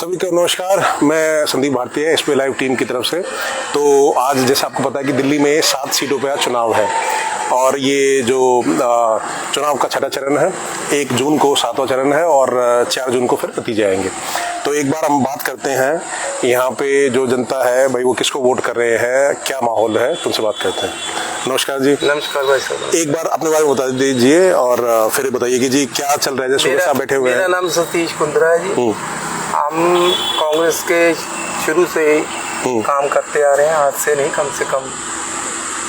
सभी को नमस्कार। मैं संदीप भारतीय, एसपी लाइव टीम की तरफ से। तो आज जैसे आपको पता है कि दिल्ली में 7 सीटों पर चुनाव है और ये जो चुनाव का छठा चरण है, 1 जून को 7वां चरण है और 4 जून को फिर नतीजे आएंगे। तो एक बार हम बात करते हैं यहाँ पे जो जनता है भाई वो किसको वोट कर रहे हैं, क्या माहौल है, तुमसे बात करते हैं। नमस्कार जी। नमस्कार भाई साहब। एक बार अपने बारे में बता दीजिए और फिर बताइए कि जी क्या चल रहा है। जैसे सुबह से बैठे हुए हैं। मेरा नाम सतीश कुंद्रा है जी। हम कांग्रेस के शुरू से ही काम करते आ रहे हैं, आज से नहीं, कम से कम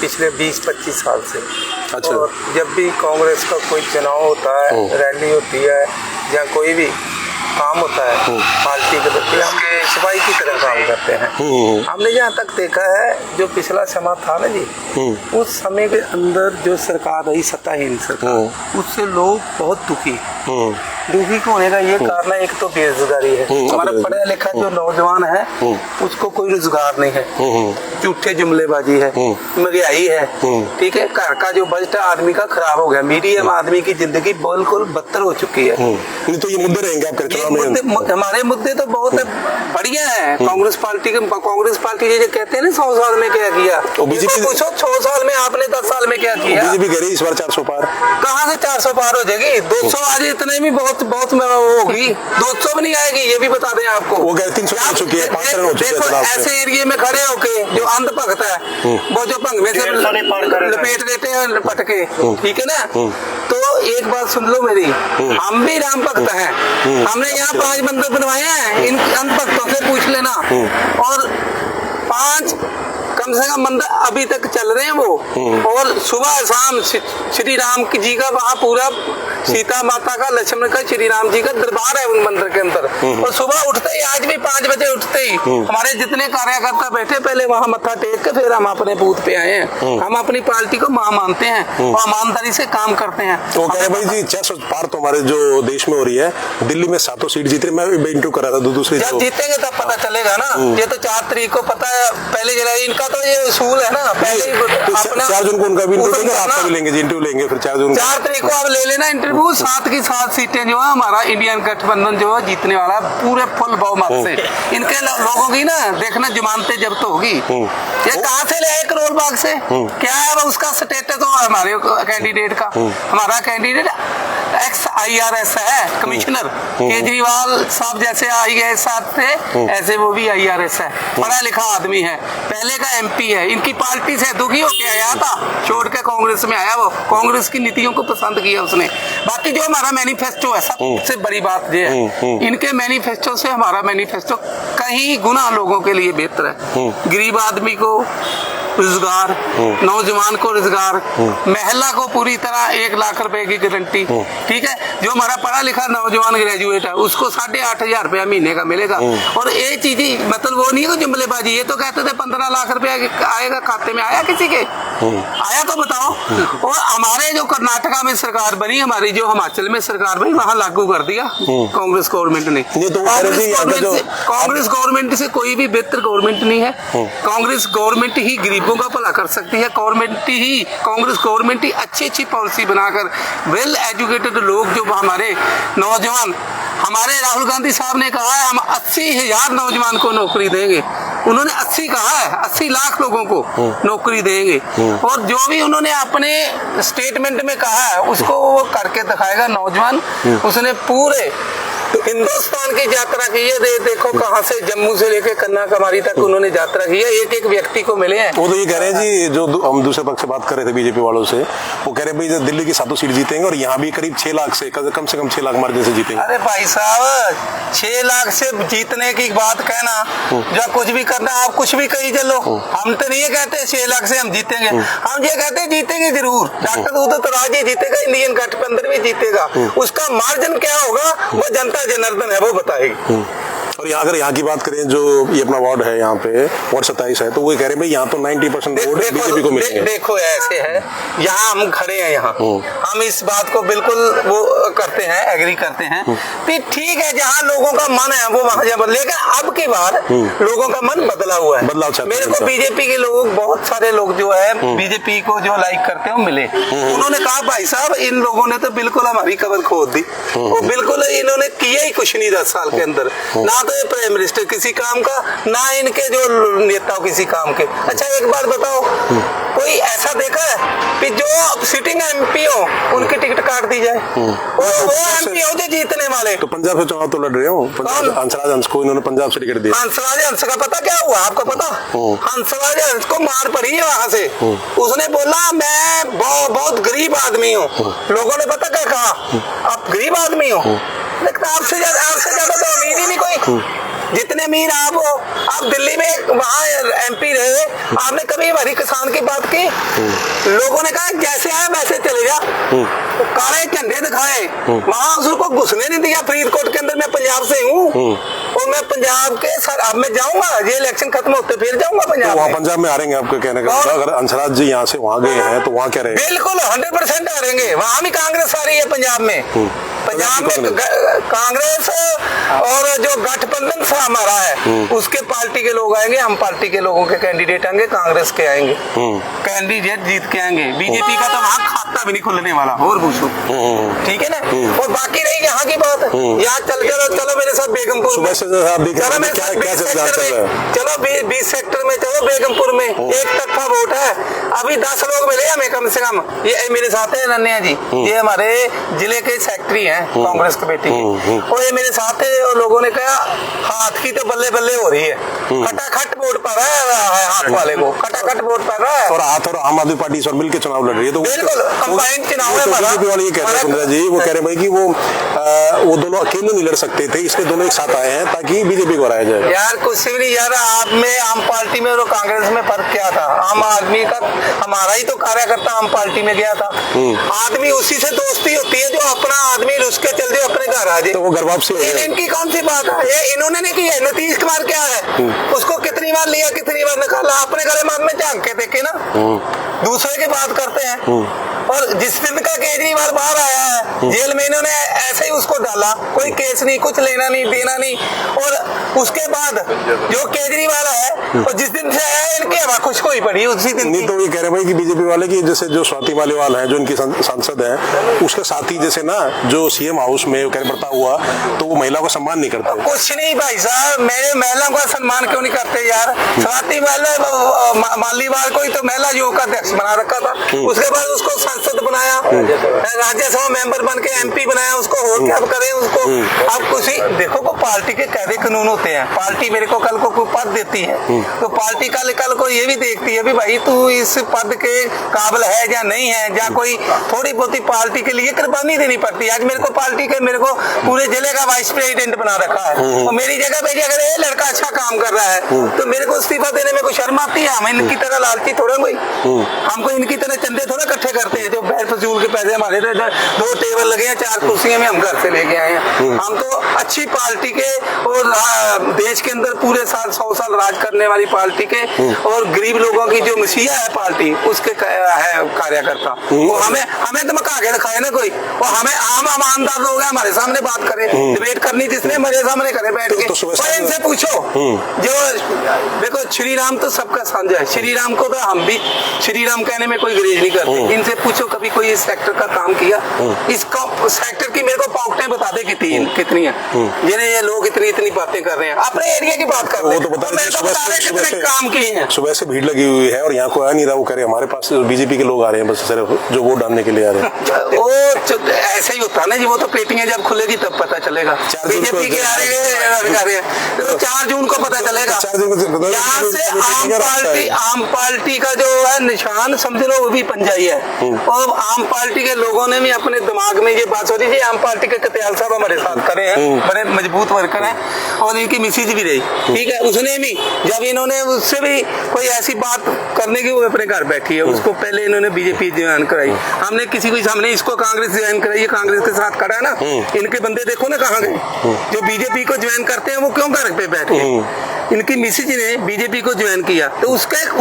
पिछले 20-25 साल से। अच्छा। और जब भी कांग्रेस का कोई चुनाव होता है, रैली होती है या कोई भी काम होता है पार्टी के प्रति, हम सिपाही की तरह काम करते हैं। हमने जहाँ तक देखा है, जो पिछला समय था ना जी, उस समय के अंदर जो सरकार रही, सत्ताहीन सरकार, उससे लोग बहुत दुखी होने का ये कारण है, एक तो बेरोजगारी है। हमारा पढ़ा लिखा जो नौजवान है उसको कोई रोजगार नहीं है, झूठे जुमलेबाजी है, महंगाई है, ठीक है, घर का जो बजट आदमी का खराब हो गया, मीडियम आदमी की जिंदगी बिल्कुल बदतर हो चुकी है। तो ये मुद्दे रहेंगे आपके चुनाव में? हमारे मुद्दे तो बहुत बढ़िया है। कांग्रेस पार्टी जो कहते हैं ना 100 साल में क्या किया, बीजेपी पूछो 6 साल में आपने 10 साल में क्या किया। बीजेपी कह रही है इस बार 400 पार। कहाँ से 400 पार हो जाएगी? 200 आज इतने में बहुत होगी, 200 भी नहीं आएगी, ये भी बता दें आपको। वो 300 हो चुकी है, 5 हो चुके हैं। ऐसे एरिया में खड़े होके जो अंधभक्त है, वो जो भंग में से लपेट देते हैं पटके, ठीक है ना। तो एक बात सुन लो मेरी, हम भी राम भक्त हैं, हमने यहाँ 5 मंदिर बनवाए हैं, इन अंधभक्तों से पूछ लेना। और 5 कम से कम मंदिर अभी तक चल रहे हैं वो। और सुबह शाम श्री राम जी का वहाँ पूरा सीता माता का, लक्ष्मण का, श्री राम जी का दरबार है उन मंदिर के अंदर। और सुबह उठते ही, आज भी 5 बजे उठते ही हमारे जितने कार्यकर्ता बैठे, पहले वहाँ मत्था टेक के फिर हम अपने बूथ पे आए हैं। हम अपनी पार्टी को मां मानते हैं और ईमानदारी से काम करते हैं। तो कह रहे भाई जी 600 पार तो हमारे जो देश में हो रही है, दिल्ली में 7 सीट जीत रही। मैं इंटरव्यू कर रहा था दूसरी, जब जीतेंगे तब पता चलेगा ना। ये तो 4 तारीख को पता है, पहले जुलाई इनका तो ये उसूल है ना। पहले अपना 4 जून को उनका भी इंटरव्यू लेंगे, आपका भी लेंगे, इंटरव्यू लेंगे फिर 4 जून 4 तारीख को आप ले लेना इंटरव्यू। 7 की 7 सीटें जो है हमारा इंडियन गठबंधन जो है जीतने वाला पूरे फुल बहुमत से। इनके लोगों की ना देखना जमानतें जब्त होगी। ये कहाँ से ले आए? करोल बाग से। क्या है उसका स्टेटस हो हमारे कैंडिडेट का? हमारा कैंडिडेट IRS है, कमिश्नर केजरीवाल साहब जैसे IAS थे, ऐसे वो भी IRS है, पढ़ा लिखा आदमी है, पहले का MP है। इनकी पार्टी से दुखी होके आया था, छोड़ के कांग्रेस में आया। वो कांग्रेस की नीतियों को पसंद किया उसने। बाकी जो हमारा मैनिफेस्टो है, सबसे बड़ी बात ये है, इनके मैनिफेस्टो से हमारा मैनिफेस्टो कहीं गुना लोगों के लिए बेहतर है। गरीब आदमी को रोजगार, नौजवान को रोजगार, महिला को पूरी तरह 1 लाख रुपए की गारंटी, ठीक है। जो हमारा पढ़ा लिखा नौजवान ग्रेजुएट है उसको 8,500 रुपया महीने का मिलेगा। और ये चीज मतलब वो नहीं है जुमलेबाजी। ये तो कहते थे 15 लाख रुपया आएगा खाते में, आया किसी के? आया तो बताओ। और हमारे जो कर्नाटका में सरकार बनी, हमारी जो हिमाचल में सरकार बनी, वहाँ लागू कर दिया कांग्रेस गवर्नमेंट ने। कांग्रेस गवर्नमेंट से कोई भी बेहतर गवर्नमेंट नहीं है। कांग्रेस गवर्नमेंट ही गरीबों का भला कर सकती है। कांग्रेस गवर्नमेंट ही अच्छी पॉलिसी बनाकर वेल एजुकेटेड लोग जो हमारे नौजवान, हमारे राहुल गांधी साहब ने कहा है हम 80,000 नौजवान को नौकरी देंगे। उन्होंने 80 कहा है, 80 लाख लोगों को नौकरी देंगे। और जो भी उन्होंने अपने स्टेटमेंट में कहा है उसको वो करके दिखाएगा नौजवान। उसने पूरे हिंदुस्तान की यात्रा की है। देखो कहाँ से, जम्मू से लेके कन्याकुमारी तक उन्होंने यात्रा की है, एक व्यक्ति को मिले हैं। वो तो ये कह रहे हैं जी, जो हम दूसरे पक्ष से बात कर रहे थे बीजेपी वालों से, वो कह रहे हैं भाई दिल्ली की 7 सीट जीतेंगे और यहाँ भी करीब 6 लाख से कम 6 लाख मार्जिन से जीतेंगे। अरे भाई साहब, 6 लाख से जीतने की बात कहना, जो कुछ भी करना, आप कुछ भी कही चलो। हम तो नहीं कहते 6 लाख से हम जीतेंगे, हम ये कहते जीतेंगे जरूर। डॉक्टर उदित राज जी जीतेगा, इंडियन गठबंधन भी जीतेगा। उसका मार्जिन क्या होगा वो जनता जनार्दन है वो बताएगी। और अगर यहाँ की बात करें, जो ये अपना वार्ड है, यहाँ पे वार्ड 27 है, तो वो कह रहे हैं भाई यहाँ तो 90% वोट बीजेपी को मिलेंगे। देखो ऐसे है, यहाँ हम खड़े हैं, यहाँ हम इस बात को बिल्कुल वो करते हैं, एग्री करते हैं कि ठीक है, जहाँ लोगों का मन है वो वहाँ जा। लेकिन अब की बार लोगों का मन बदला हुआ है। मेरे को बीजेपी के लोग, बहुत सारे लोग जो है बीजेपी को जो लाइक करते हैं मिले। उन्होंने कहा भाई साहब इन लोगों ने तो बिल्कुल हमारी कबर खोद दी। वो बिल्कुल इन्होंने किया ही कुछ नहीं 10 साल के अंदर। ना तो ये प्राइम मिनिस्टर किसी काम का, ना इनके जो नेता हो किसी काम के। अच्छा एक बात बताओ, कोई ऐसा देखा है कि जो सिटिंग एमपी हो उनकी टिकट काट दी जाए? वो एमपी हो जो जीतने वाले। तो पंजाब से चुनाव तो लड़ रहे हो, हंसराज हंस को इन्होंने पंजाब से टिकट दिया। हंसराज हंस का पता क्या हुआ आपको पता? हंसराज हंस को मार पड़ी है वहां से। उसने बोला मैं बहुत गरीब आदमी हूँ। लोगों ने पता क्या कहा, आप गरीब आदमी हो, लेकिन आपसे ज्यादा तो अमीर ही नहीं कोई। जितने अमीर आप हो, आप दिल्ली में वहाँ एमपी रहे, आपने कभी हमारी किसान की बात की? लोगों ने कहा जैसे आए वैसे चले जा, काले झंडे दिखाए, वहाँ उसको घुसने नहीं दिया। फरीदकोट के अंदर मैं पंजाब से हूँ और मैं पंजाब के सर अब मैं जाऊंगा, ये इलेक्शन खत्म होते फिर जाऊंगा पंजाब। तो वहाँ पंजाब में हारेंगे आपके कहने का? अगर हंसराज जी यहाँ से वहाँ गए हैं तो वहाँ क्या रहेगा? बिल्कुल 100% हारेंगे। वहाँ भी कांग्रेस आ रही है पंजाब में। पंजाब में कांग्रेस और जो गठबंधन सा हमारा है उसके पार्टी के लोग आएंगे, हम पार्टी के लोगों के कैंडिडेट आएंगे, कांग्रेस के आएंगे, कैंडिडेट जीत के आएंगे। बीजेपी का तो वहाँ खाता भी नहीं खुलने वाला। और पूछो, ठीक है ना? और बाकी रही यहाँ की बात, यहाँ चलो मेरे साथ बेगमपुर, सुबह से चलो मेरे साथ 20 सेक्टर में चलो, बेगमपुर में एक तरफा वोट है। अभी 10 लोग मिले हमें कम से कम। ये मेरे साथ है नन्या जी, ये हमारे जिले के सेक्रेटरी हैं कांग्रेस के बेटी की, और ये मेरे साथ है। और लोगों ने कहा हाथ की तो बल्ले बल्ले हो रही है, खटाखट वोट पड़ रहा है हाथ वाले को, खटाखट वोट पड़ रहा है। और हाथ और आम आदमी पार्टी इस बार मिलकर चुनाव लड़ रही है। तो बिल्कुल कंबाइंड चुनाव है हमारा। ये कह रहे हैं जी, वो कह रहे भाई कि वो दोनों अकेले नहीं लड़ सकते थे, इसलिए दोनों एक साथ आए हैं ताकि बीजेपी को हराया जाए। यार कुछ भी नहीं यार, आप में आम पार्टी में और कांग्रेस में फर्क क्या था? आम आदमी का, हमारा ही तो कार्यकर्ता आम पार्टी में गया था। आदमी उसी से दोस्ती होती है जो अपना आदमी उसके चल जाए अपने घर आ जाए। तो वो घर वापसी इनकी कौन सी बात है? ये इन्होंने नहीं की है। नीतीश कुमार क्या है, उसको कितनी बार लिया कितनी बार निकाला, अपने घर में झांक के देखे ना, दूसरे की बात करते हैं। और जिस दिन का केजरीवाल बाहर आया है जेल में, इन्होंने ऐसे ही उसको डाला, कोई केस नहीं, कुछ लेना नहीं देना नहीं। और उसके बाद जो केजरीवाल है और जिस दिन से आया इनकी हवा खुशको ही पड़ी उसी दिन। नहीं तो ये कह रहे भाई कि बीजेपी वाले की जैसे जो स्वाति मालीवाल है जो इनकी सांसद है, उसके साथ ही जैसे ना जो सीएम हाउस में कार्यकर्ता हुआ तो वो महिला को सम्मान नहीं करते। कुछ नहीं भाई साहब, मेरे महिला को सम्मान क्यों नहीं करते यार? स्वाति मालीवाल को ही तो महिला योग का अध्यक्ष बना रखा था, उसके बाद उसको सांसद बनाया, राज्यसभा मेंबर बन के एमपी बनाया उसको। और क्या करें उसको? अब कुछ ही देखो को पार्टी के कायदे कानून होते हैं। पार्टी मेरे को कल को कोई पद देती है तो पार्टी कल को ये भी देखती है भी भाई तू इस पद के काबिल है या नहीं है, या कोई थोड़ी बहुत पार्टी के लिए कुर्बानी देनी पड़ती है। आज मेरे को पार्टी के मेरे को पूरे जिले का वाइस प्रेसिडेंट बना रखा है और मेरी जगह पे अगर ये लड़का अच्छा काम कर रहा है तो मेरे को इस्तीफा देने में कोई शर्म आती है? हम इनकी तरह लालची थोड़ा कोई, हमको इनकी तरह चंदे थोड़ा इकट्ठे करते हैं जो बैर फजूल के पैसे हमारे तो 2 टेबल लगे हैं, 4 कुर्सियां में हम घर से लेके आए हैं। हम तो अच्छी पार्टी के और देश के अंदर पूरे 100 साल राज करने वाली पार्टी के और गरीब लोगों की जो मसीहा है पार्टी उसके है कार्यकर्ता। वो हमें तो मका के दिखाए ना कोई, वो हमें आम ईमानदार लोग हैं हमारे सामने बात करे, डिबेट करनी जिसने मेरे सामने करे बैठ के। और इनसे पूछो जो देखो श्री राम तो सबका साझा है, श्री राम को तो हम भी श्री राम कहने में कोई गुरेज नहीं करते। इनसे पूछो कभी कोई इस सेक्टर का काम किया? इसका सेक्टर की मेरे को पॉकेटें बता दे कितनी है जिन्हें ये लोग इतनी बातें कर रहे हैं। अपने एरिया की बात कर रहे हैं, कितने काम किए हैं। सुबह से भीड़ लगी हुई है और यहाँ को आ नहीं रहा। वो कह रहे हमारे पास बीजेपी के लोग आ रहे हैं बस सिर्फ जो वोट डालने के लिए आ रहे हैं। वो ऐसा ही होता है ना जी, वो तो पेटियां जब खुलेगी तब पता चलेगा बीजेपी के आ रहे हैं। तो 4 जून को पता चलेगा। यहाँ से आम पार्टी का जो है निशान समझ लो वो भी पंजाई है। और आम पार्टी के लोगों ने भी अपने दिमाग में ये बात हो रही थी। आम पार्टी के कत्याल साहब हमारे साथ खड़े हैं, बड़े मजबूत वर्कर हैं और इनकी मिसेज भी रही, ठीक है। उसने भी जब इन्होंने उससे भी कोई ऐसी बात करने की वो अपने घर बैठी है, उसको पहले इन्होंने बीजेपी ज्वाइन कराई। हमने किसी को हमने इसको कांग्रेस ज्वाइन कराई, ये कांग्रेस के साथ खड़ा है ना। इनके बंदे देखो ना कहाँ गए, जो बीजेपी को ज्वाइन करते हैं वो क्यों घर पे बैठे? इनकी मिसेज ने बीजेपी को ज्वाइन किया तो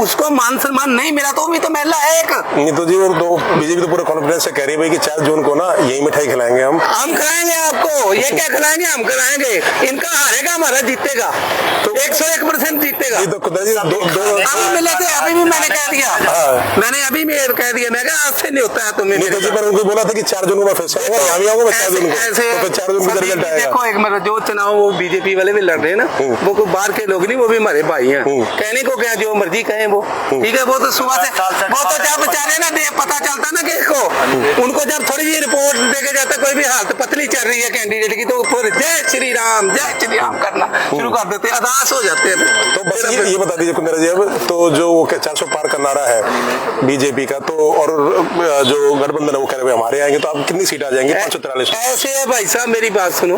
उसको मान सम्मान नहीं मिला तो भी तो महिला है एक। नहीं तो जी वो तो बीजेपी तो पूरे कॉन्फिडेंस से कह रही है कि 4 जून को ना यही मिठाई खिलाएंगे हम खिलाएंगे आपको। ये क्या खिलाएंगे? हम खिलाएंगे। इनका हारेगा हमारा जीतेगा, तो 101% जीतेगा। तो खुदा जी हम मिले थे अभी भी मैंने कह दिया, मैंने अभी भी कह दिया, मैं आज से नहीं होता है तुम्हें। उनको बोला था कि 4 जून को फैसला होगा, हम आऊंगा 4 जून को। फिर 4 जून का रिजल्ट आएगा। देखो एक मेरा जो चुनाव वो बीजेपी वाले भी लड़ रहे हैं ना, वो कोई बाहर के लोग नहीं, वो भी हमारे भाई हैं। कहने को क्या, जो मर्जी कहें वो ठीक है। वो तो सुबह से वो तो जब बेचारे ना पता चलता ना कि इसको उनको जब थोड़ी सी रिपोर्ट देके जाता कोई भी हालत पतली चल रही है कैंडिडेट की, तो फिर जय श्री राम करना शुरू कर देते हैं, अदास हो जाते हैं। तो बस ये बता दीजिए कुंदरा जी, अब तो जो 400 पार का नारा है बीजेपी का, तो और जो गठबंधन है वो कह रहे हैं हमारे आएंगे, तो आप कितनी सीट आ जाएंगी? 543। ऐसे है भाई साहब, मेरी बात सुनो।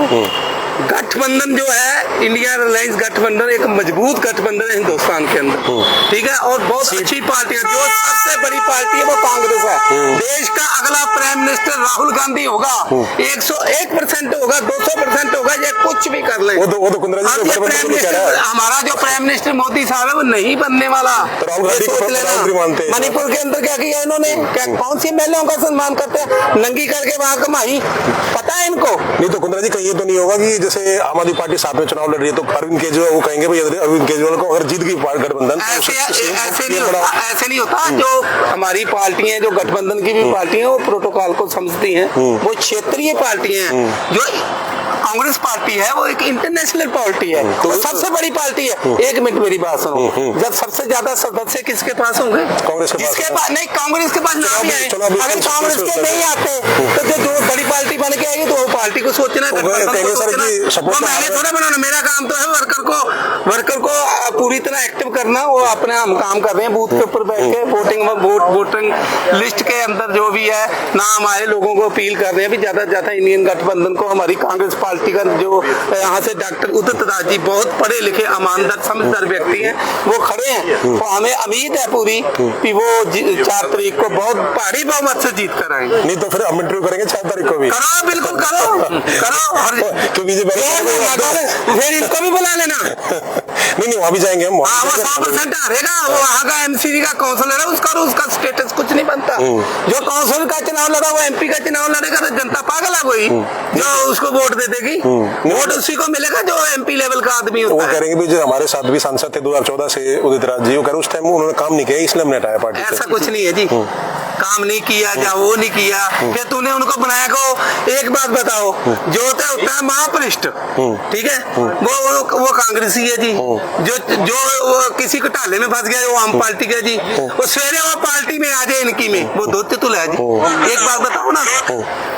गठबंधन जो है इंडिया रिलायंस गठबंधन एक मजबूत गठबंधन है हिंदुस्तान के अंदर, ठीक है। और बहुत अच्छी पार्टी है, जो सबसे बड़ी पार्टी है वो कांग्रेस है। देश का अगला प्राइम मिनिस्टर राहुल गांधी होगा, 101% होगा, 200% होगा, ये कुछ भी कर ले। वो तो कुंदरा जी हमारा जो प्राइम मिनिस्टर मोदी साहब है वो नहीं बनने वाला। मणिपुर के अंदर क्या किया इन्होंने, क्या कौन सी महिलाओं का सम्मान करते हैं, नंगी करके वहां कमाई, पता है इनको? नहीं तो कुंदरा जी कहीं ये तो नहीं होगा कि जैसे आम आदमी पार्टी साथ में चुनाव लड़ रही है तो अरविंद केजरीवाल वो कहेंगे भाई अरविंद केजरीवाल को अगर जीत गई गठबंधन, ऐसे नहीं होता। जो हमारी पार्टी है, जो गठबंधन की भी पार्टी है, वो प्रोटोकॉल को समझती हैं, वो क्षेत्रीय पार्टी है। जो कांग्रेस पार्टी है वो एक इंटरनेशनल पार्टी है, तो सबसे बड़ी पार्टी है। एक मिनट मेरी बात सुनो, जब सबसे ज्यादा सदस्य किसके पास होंगे? कांग्रेस के पास नहीं, कांग्रेस के पास नाम है। अगर कांग्रेस के नहीं आते तो जो बड़ी पार्टी बन के आएगी तो वो पार्टी को सोचना है, मैंने थोड़ा बनाना। मेरा काम तो है वर्कर को पूरी तरह एक्टिव करना। वो अपने हम काम कर रहे हैं, बूथ के ऊपर बैठ के वोटिंग लिस्ट के अंदर जो भी है नाम आए, लोगों को अपील कर रहे हैं भी ज्यादा से ज्यादा इंडियन गठबंधन को, हमारी कांग्रेस पार्टी का जो यहाँ से डॉक्टर उदित दास जी बहुत पढ़े लिखे ईमानदार समझदार व्यक्ति हैं, वो खड़े हैं। तो हमें उम्मीद है पूरी कि वो 4 तारीख को बहुत भारी बहुमत से जीत कर आएंगे। नहीं तो फिर हम इंटरव्यू करेंगे 4 तारीख को भी। करो, बिल्कुल करो फिर इनको भी बुला लेना। नहीं वहाँ भी जाएंगे हम। 100% हारेगा वो, वहाँ का एमसीडी का काउंसिलर है, उसका स्टेटस कुछ नहीं बनता। जो काउंसिल का चुनाव लड़ा वो एमपी का चुनाव लड़ेगा तो जनता पागल है कोई जो उसको वोट दे देगी। वोट उसी को मिलेगा जो एमपी लेवल का आदमी होता है। वो करेंगे भी जो हमारे साथ भी सांसद थे 2014 से उदित राज जी, वो कह रहे उस टाइम उन्होंने काम नहीं किया इसलिए हमने हटाया पार्टी। ऐसा कुछ नहीं है जी, काम नहीं किया या वो नहीं किया, क्या तूने उनको बनाया को? एक बात बताओ, जो होता है महापरिष्ठ, ठीक है, वो कांग्रेसी है जी। जो वो किसी को टाले में फंस गया वो आम पार्टी का जी, वो सवेरे वो पार्टी में आ जाए इनकी में वो धोते तुल है जी। एक बात बताओ ना,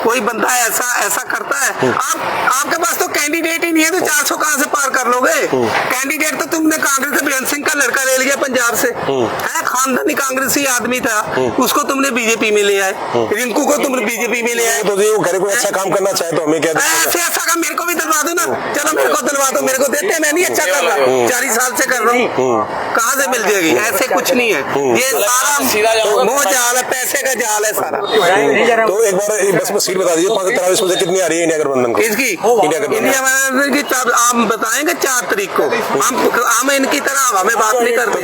कोई बंदा ऐसा करता है? आपके पास तो कैंडिडेट ही नहीं है तो 400 कहां से पार कर लोगे? कैंडिडेट तो तुमने कांग्रेस से बेअंत सिंह का लड़का ले लिया पंजाब से, है खानदानी कांग्रेसी आदमी था, उसको तुमने बीजेपी में ले आए, रिंकू को तुमने बीजेपी में ले आए। तो जी वो करे कोई अच्छा काम करना चाहे तो हमें क्या ऐसा काम मेरे को भी दिलवा दो ना, चलो मेरे को दिलवा दो, मेरे को देते हैं, मैं नहीं अच्छा कर रहा, 40 साल से कर रहा हूँ, कहाँ से मिल जाएगी? ऐसे कुछ नहीं है, ये सारा मोह जाल है, पैसे का जाल है सारा। तो एक बार बस सीट बता दीजिए 543 में से कितनी आ रही है इंडिया गठबंधन को? इसकी इंडिया गठबंधन की हम बताएंगे 4 तारीख को। हम इनकी तरह हमें बात नहीं करते,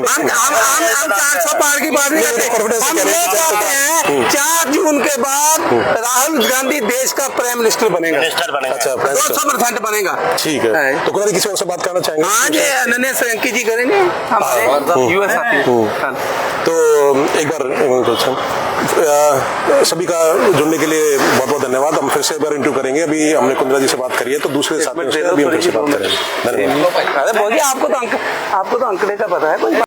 हम 400 पार की बात नहीं करते। हम ये चाहते हैं 4 जून के बाद राहुल गांधी देश का प्राइम मिनिस्टर बनेगा। अच्छा 200% बनेगा। ठीक है, तो कुछ किसी और से बात करना चाहेंगे? हाँ जी, अनन्या सोलंकी जी करेंगे हमारे यूएस साथी। तो एक बार सभी का जुड़ने के लिए बहुत बहुत धन्यवाद। हम फिर से एक बार इंटरव्यू करेंगे, अभी हमने कुंदरा जी से बात करी है तो दूसरे साथ में अभी हम फिर से बात करेंगे। धन्यवाद। अरे बोलिए, आपको तो आंकड़े का पता है कोई?